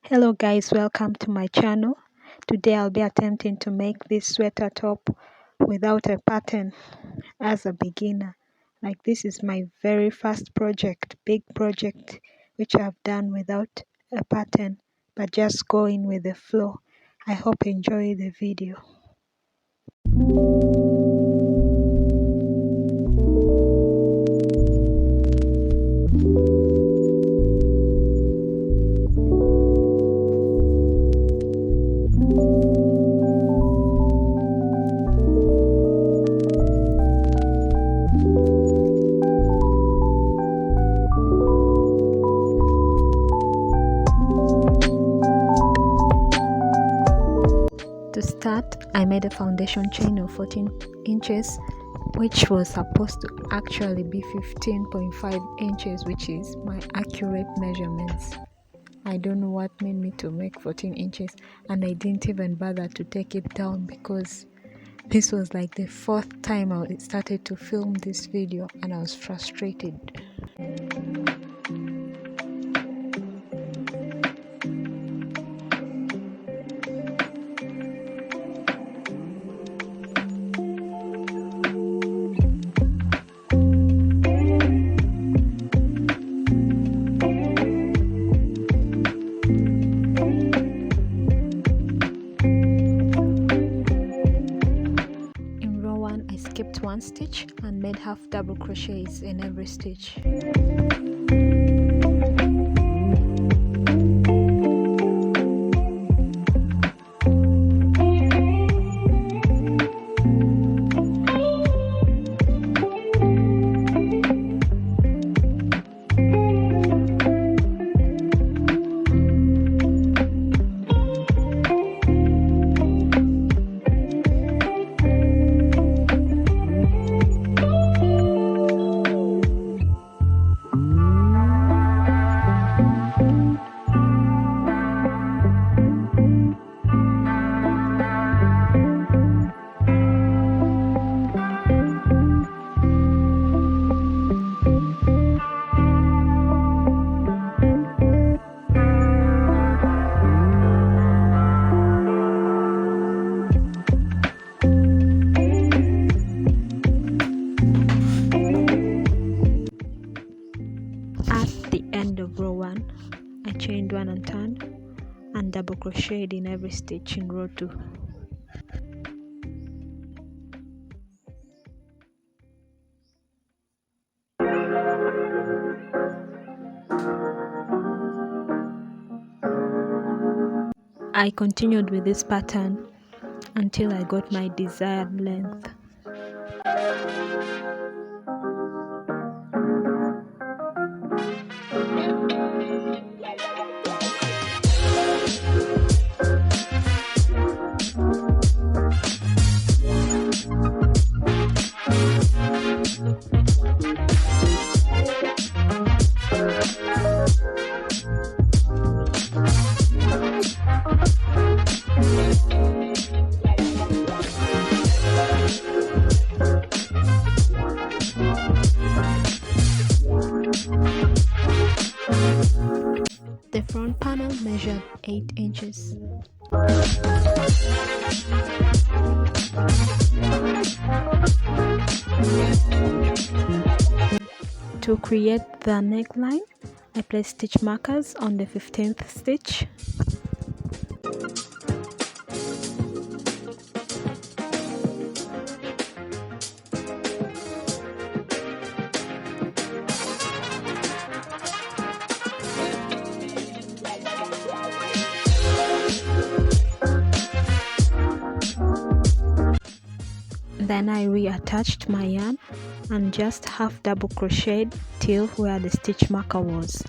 Hello guys, welcome to my channel. Today I'll be attempting to make this sweater top without a pattern as a beginner. Like, this is my very first big project, which I've done without a pattern, but just going with the flow. I hope you enjoy the video. To start, I made a foundation chain of 14 inches, which was supposed to actually be 15.5 inches, which is my accurate measurements. I don't know what made me to make 14 inches, and I didn't even bother to take it down because this was like the fourth time I started to film this video and I was frustrated. Skipped one stitch and made half double crochets in every stitch. End of row 1, I chained 1 and turned and double crocheted in every stitch in row 2. I continued with this pattern until I got my desired length. The front panel measured 8 inches. To create the neckline, I placed stitch markers on the 15th stitch. Then I reattached my yarn and just half double crocheted till where the stitch marker was.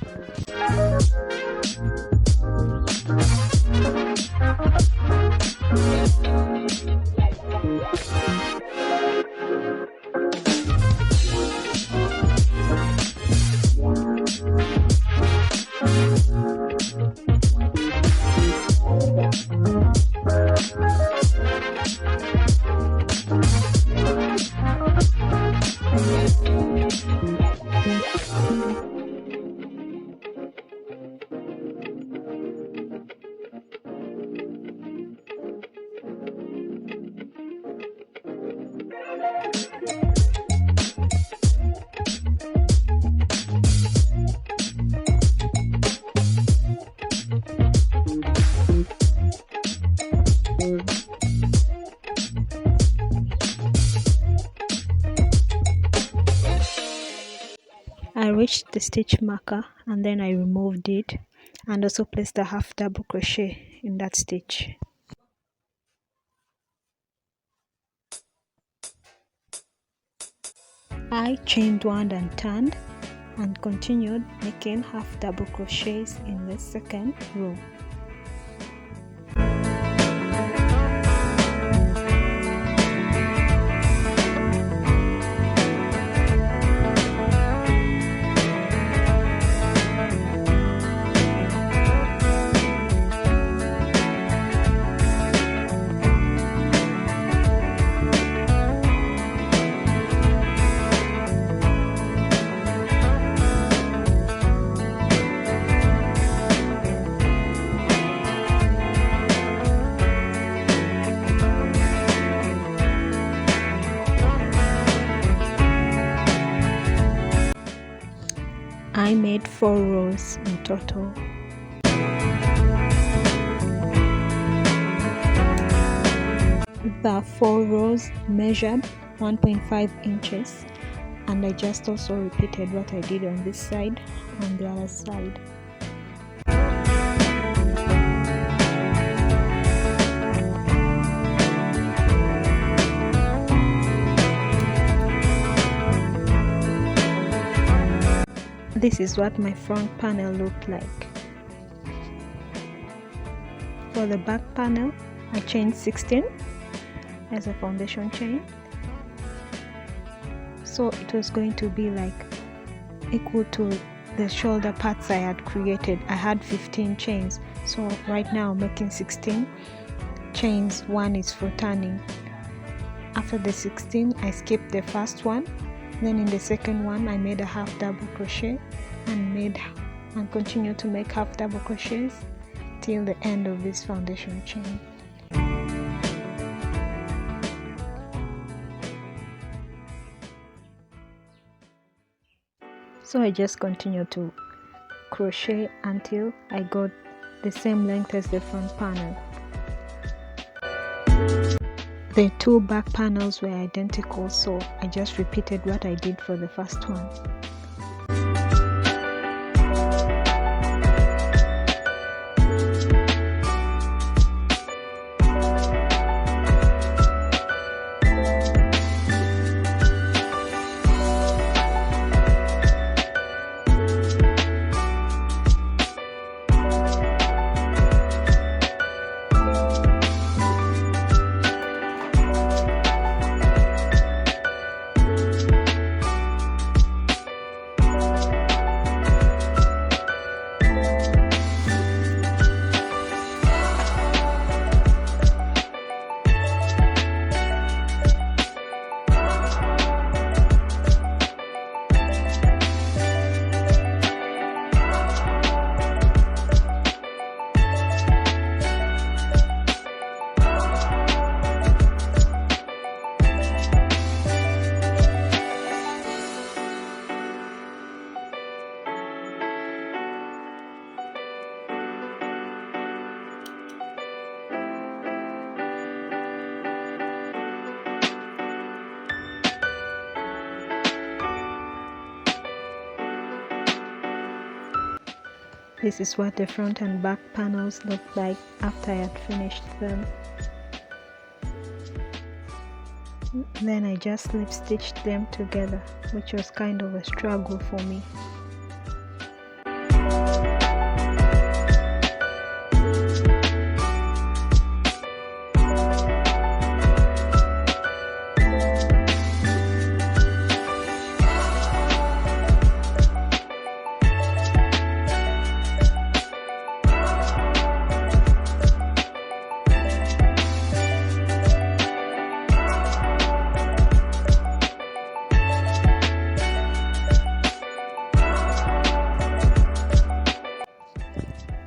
the stitch marker and then I removed it, and also placed a half double crochet in that stitch. I chained one and turned and continued making half double crochets in the second row. I made 4 rows in total. The 4 rows measured 1.5 inches, and I just also repeated what I did on this side on the other side. This is what my front panel looked like. For the back panel, I chained 16 as a foundation chain, so it was going to be like equal to the shoulder parts I had created. I had 15 chains, so right now I'm making 16 chains. One is for turning. After the 16, I skipped the first one. Then in the second one, I made a half double crochet and continued to make half double crochets till the end of this foundation chain. So I just continued to crochet until I got the same length as the front panel. The 2 back panels were identical, so I just repeated what I did for the first one. This is what the front and back panels looked like after I had finished them. Then I just slip stitched them together, which was kind of a struggle for me.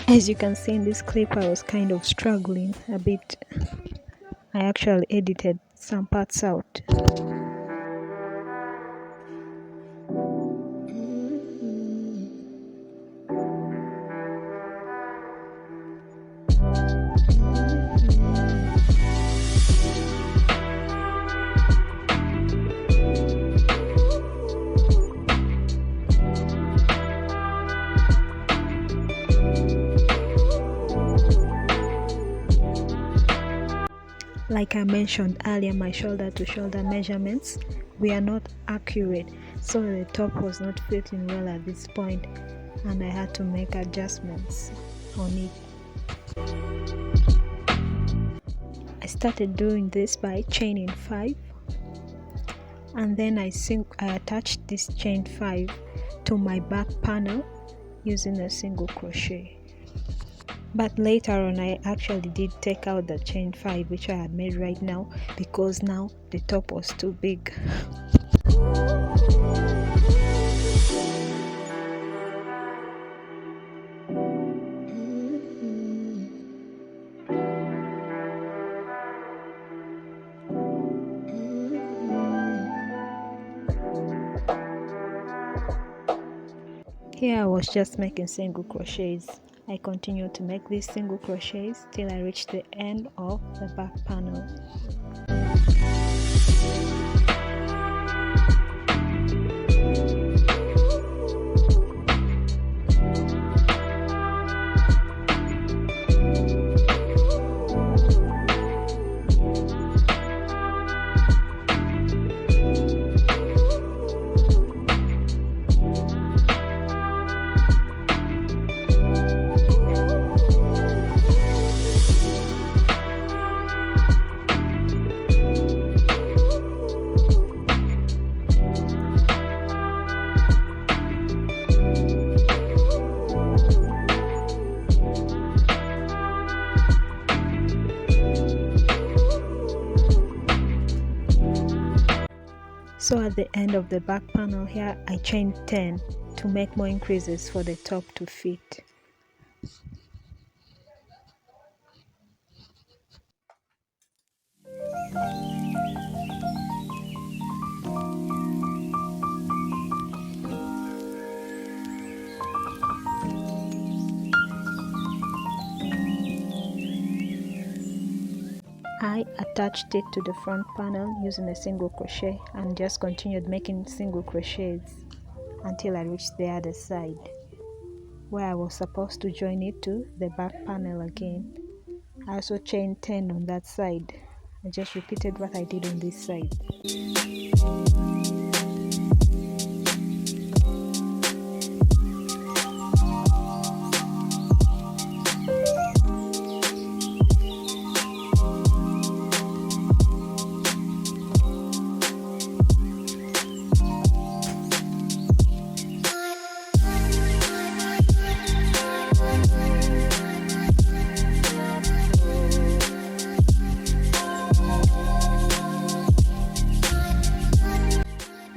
As you can see in this clip, I was kind of struggling a bit. I actually edited some parts out. Like I mentioned earlier, my shoulder to shoulder measurements were not accurate, so the top was not fitting well at this point, and I had to make adjustments on it. I started doing this by chaining 5, and then I attached this chain 5 to my back panel using a single crochet. But later on I actually did take out the chain 5 which I had made right now, because now the top was too big. Here I was just making single crochets. I continued to make these single crochets till I reached the end of the back panel. So at the end of the back panel here, I chained 10 to make more increases for the top to fit. I attached it to the front panel using a single crochet and just continued making single crochets until I reached the other side, where I was supposed to join it to the back panel again. I also chained 10 on that side. I just repeated what I did on this side.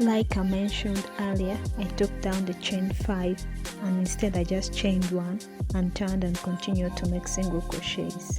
Like I mentioned earlier, I took down the chain 5 and instead I just chained 1 and turned and continued to make single crochets.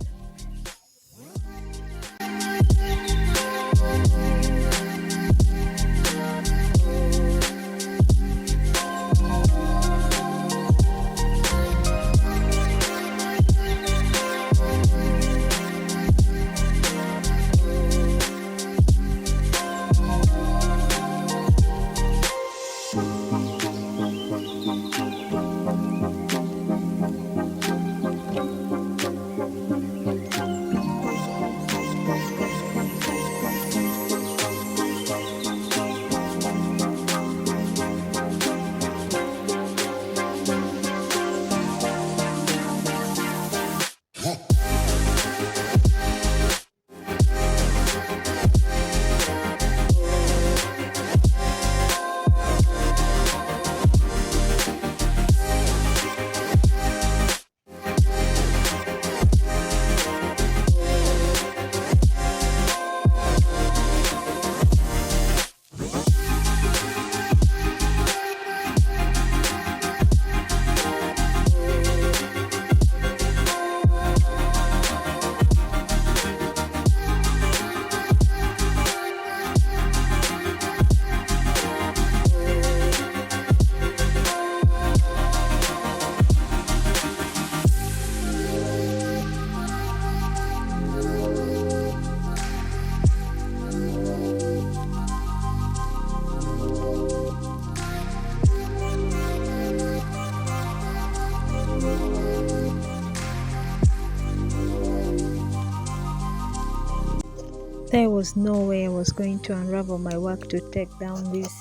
There was no way I was going to unravel my work to take down these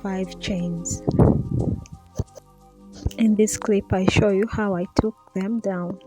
5 chains. In this clip I show you how I took them down.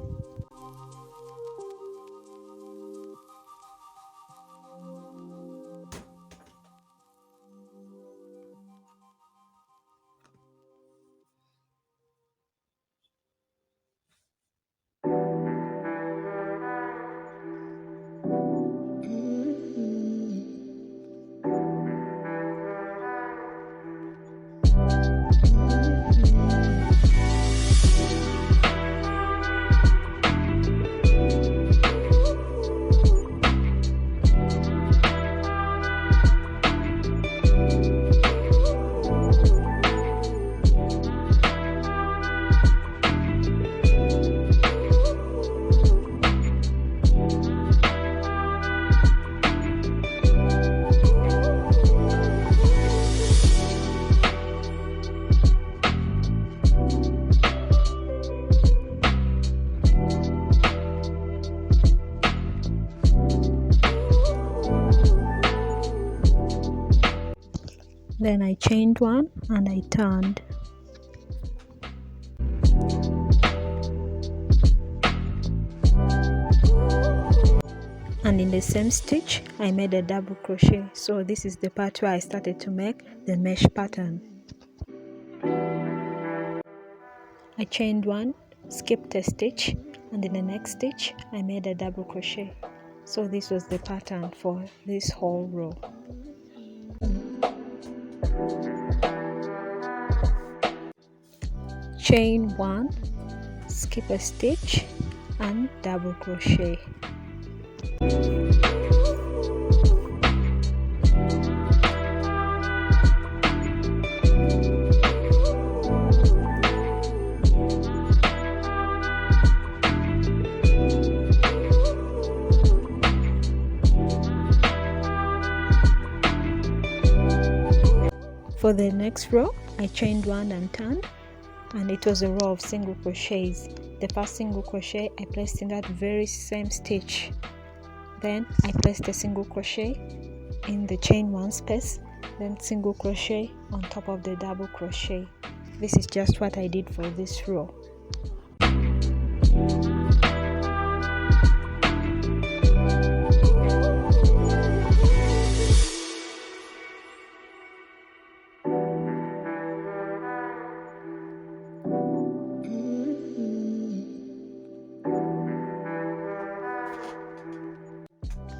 Then I chained one and I turned. And in the same stitch I made a double crochet. So this is the part where I started to make the mesh pattern. I chained one, skipped a stitch, and in the next stitch I made a double crochet. So this was the pattern for this whole row. Chain one, skip a stitch and double crochet. For the next row I chained one and turned, and it was a row of single crochets. The first single crochet I placed in that very same stitch. Then I placed a single crochet in the chain one space, then single crochet on top of the double crochet. This is just what I did for this row.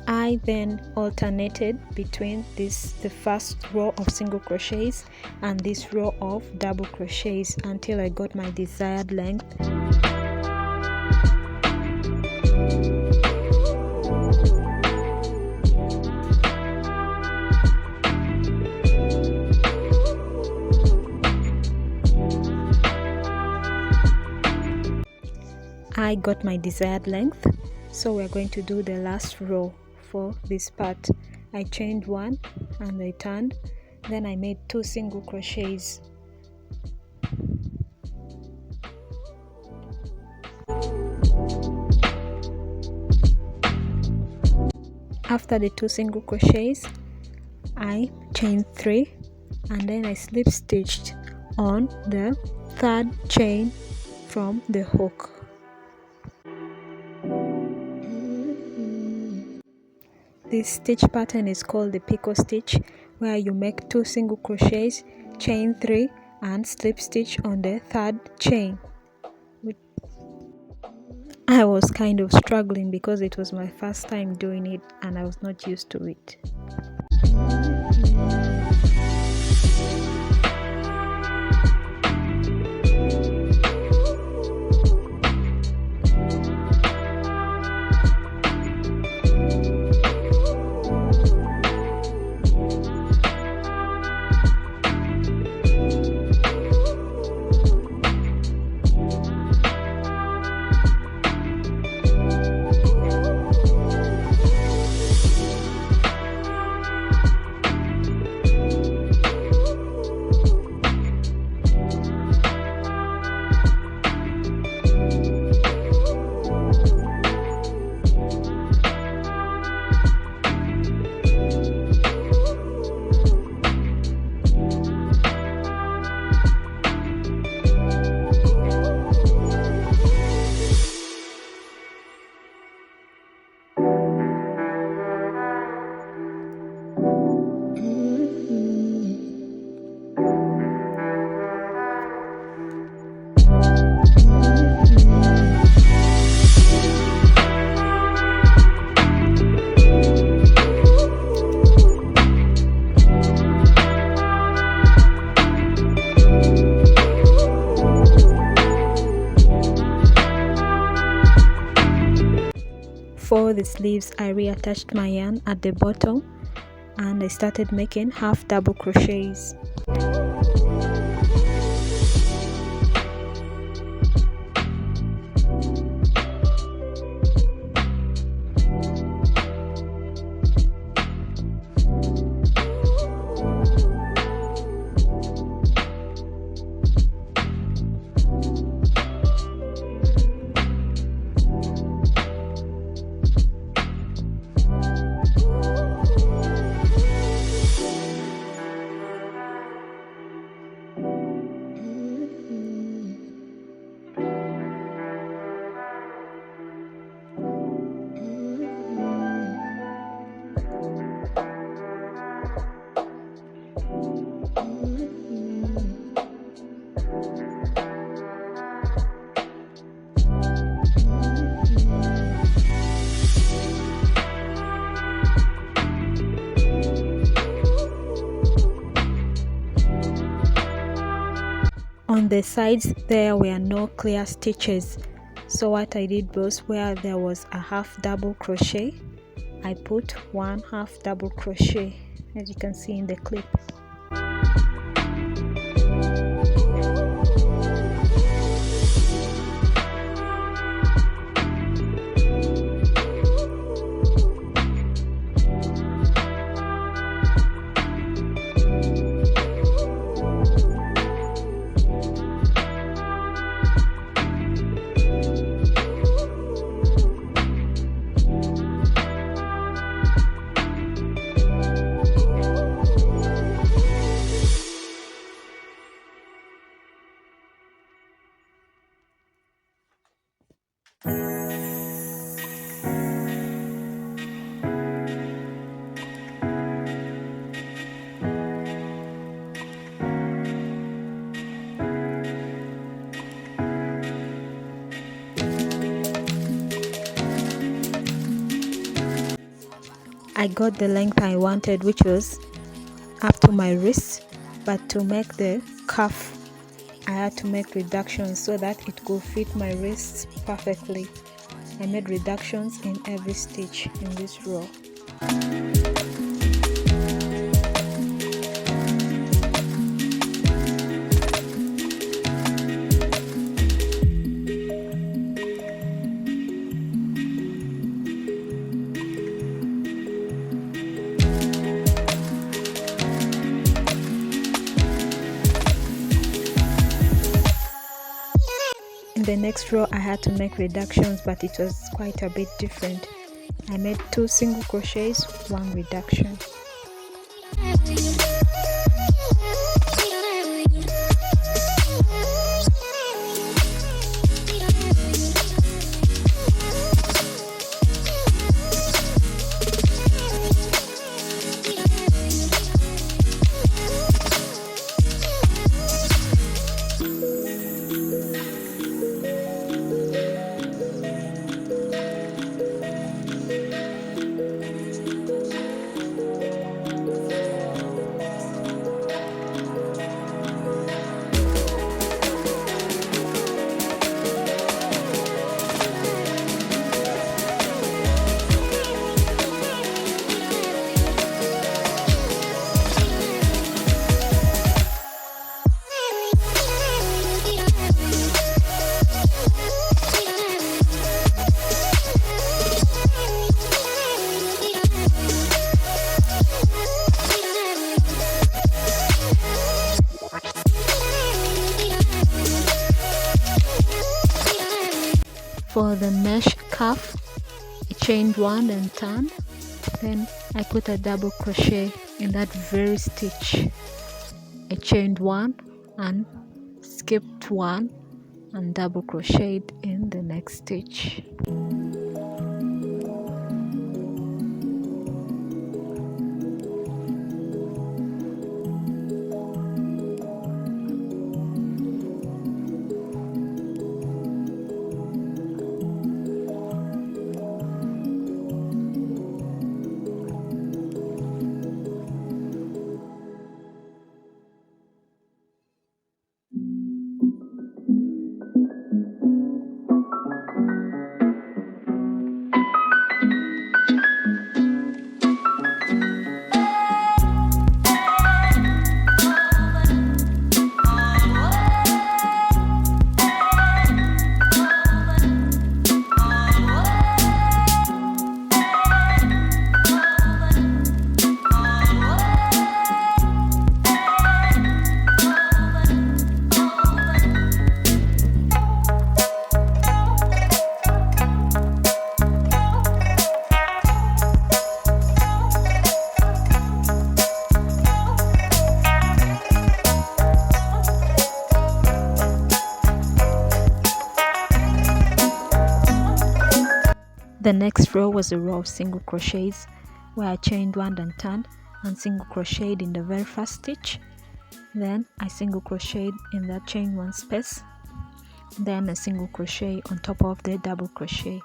I then alternated between the first row of single crochets and this row of double crochets until I got my desired length. I got my desired length, so we're going to do the last row. For this part I chained one and I turned, then I made 2 single crochets. After the 2 single crochets I chained 3 and then I slip stitched on the 3rd chain from the hook. This stitch pattern is called the picot stitch, where you make 2 single crochets, chain 3 and slip stitch on the 3rd chain. I was kind of struggling because it was my first time doing it and I was not used to it. for the sleeves, I reattached my yarn at the bottom and I started making half double crochets. On the sides there were no clear stitches, so what I did was, where there was a half double crochet, I put one half double crochet, as you can see in the clip. I got the length I wanted, which was up to my wrist, but to make the cuff I had to make reductions so that it could fit my wrists perfectly. I made reductions in every stitch in this row. In the next row I had to make reductions, but it was quite a bit different. I made 2 single crochets, 1 reduction. For the mesh cuff, I chained 1 and turned, then I put a double crochet in that very stitch. I chained 1 and skipped 1 and double crocheted in the next stitch. The next row was a row of single crochets where I chained 1 and turned and single crocheted in the very first stitch. Then I single crocheted in that chain 1 space, then a single crochet on top of the double crochet.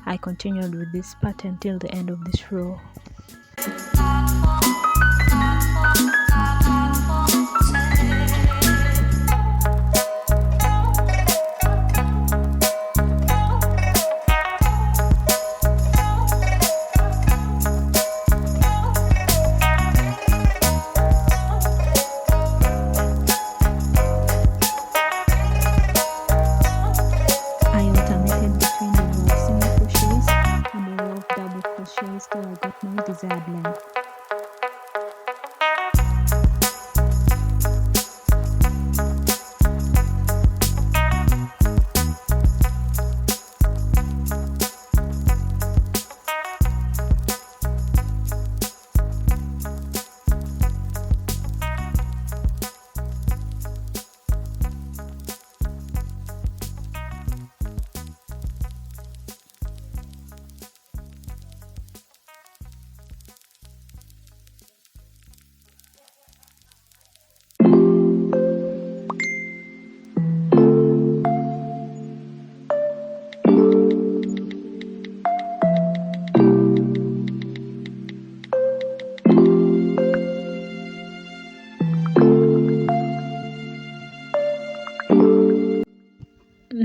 I continued with this pattern till the end of this row. Till I got my desired length.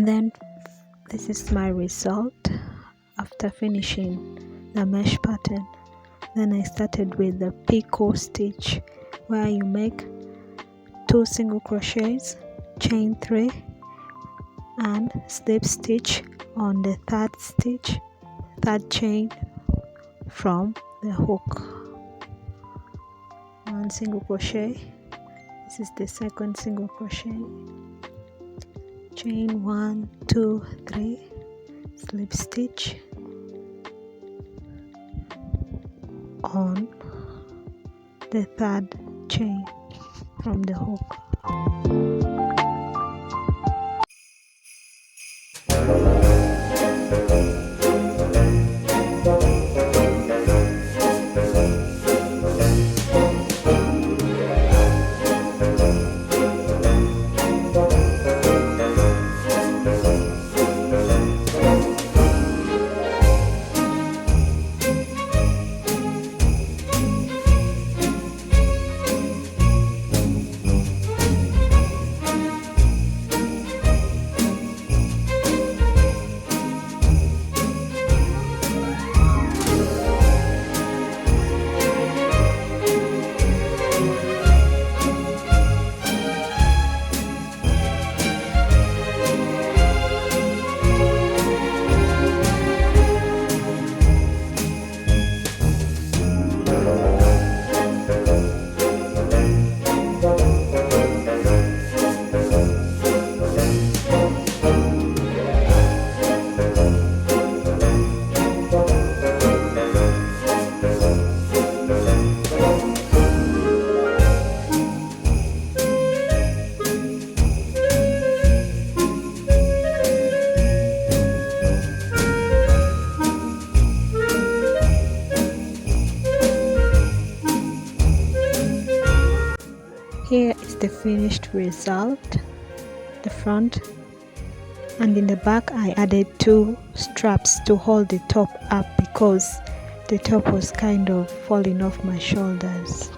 Then this is my result after finishing the mesh pattern. Then I started with the picot stitch, where you make 2 single crochets, chain 3 and slip stitch on the third chain from the hook. 1 single crochet, this is the second single crochet, chain 1, 2, 3, slip stitch on the third chain from the hook. Here is the finished result, the front, and in the back I added 2 straps to hold the top up because the top was kind of falling off my shoulders.